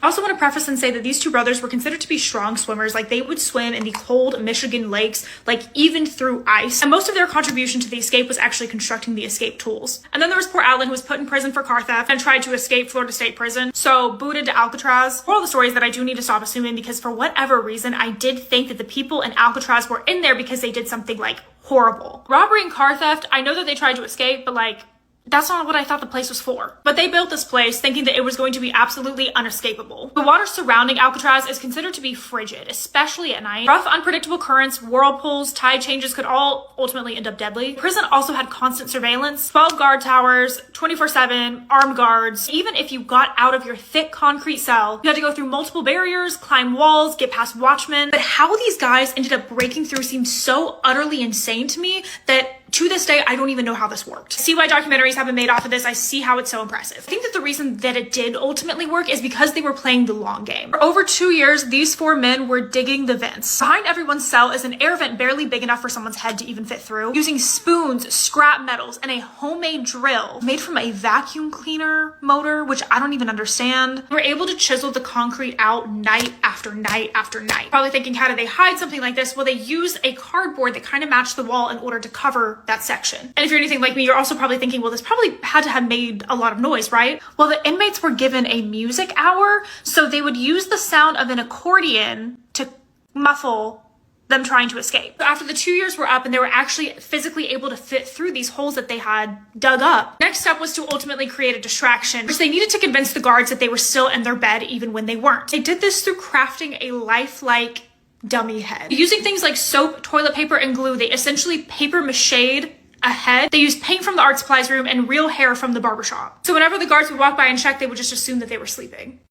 also want to preface and say that these two brothers were considered to be strong swimmers. Like, they would swim in the cold Michigan lakes, like even through ice. And most of their contribution to the escape was actually constructing the escape tools. And then there was poor Alan, who was put in prison for car theft and tried to escape Florida State Prison. So booted to Alcatraz. For all the stories that I do need to stop assuming, because for whatever reason, I did think that the people in Alcatraz were in there because they did something like horrible. Robbery and car theft, I know that they tried to escape, but like, that's not what I thought the place was for. But they built this place thinking that it was going to be absolutely unescapable. The water surrounding Alcatraz is considered to be frigid, especially at night. Rough, unpredictable currents, whirlpools, tide changes could all ultimately end up deadly. The prison also had constant surveillance, 12 guard towers, 24/7, armed guards. Even if you got out of your thick concrete cell, you had to go through multiple barriers, climb walls, get past watchmen. But how these guys ended up breaking through seems so utterly insane to me that to this day, I don't even know how this worked. I see why documentaries have been made off of this. I see how it's so impressive. I think that the reason that it did ultimately work is because they were playing the long game. For over 2 years, these 4 men were digging the vents. Behind everyone's cell is an air vent barely big enough for someone's head to even fit through, using spoons, scrap metals, and a homemade drill made from a vacuum cleaner motor, which I don't even understand. They were able to chisel the concrete out night after night after night. Probably thinking, how did they hide something like this? Well, they used a cardboard that kind of matched the wall in order to cover that section. And if you're anything like me, you're also probably thinking, well, this probably had to have made a lot of noise, right? Well, the inmates were given a music hour, so they would use the sound of an accordion to muffle them trying to escape. So after the 2 years were up and they were actually physically able to fit through these holes that they had dug up, next step was to ultimately create a distraction, which they needed to convince the guards that they were still in their bed even when they weren't. They did this through crafting a lifelike dummy head. Using things like soap, toilet paper, and glue, they essentially paper mached a head. They used paint from the art supplies room and real hair from the barbershop. So whenever the guards would walk by and check, they would just assume that they were sleeping.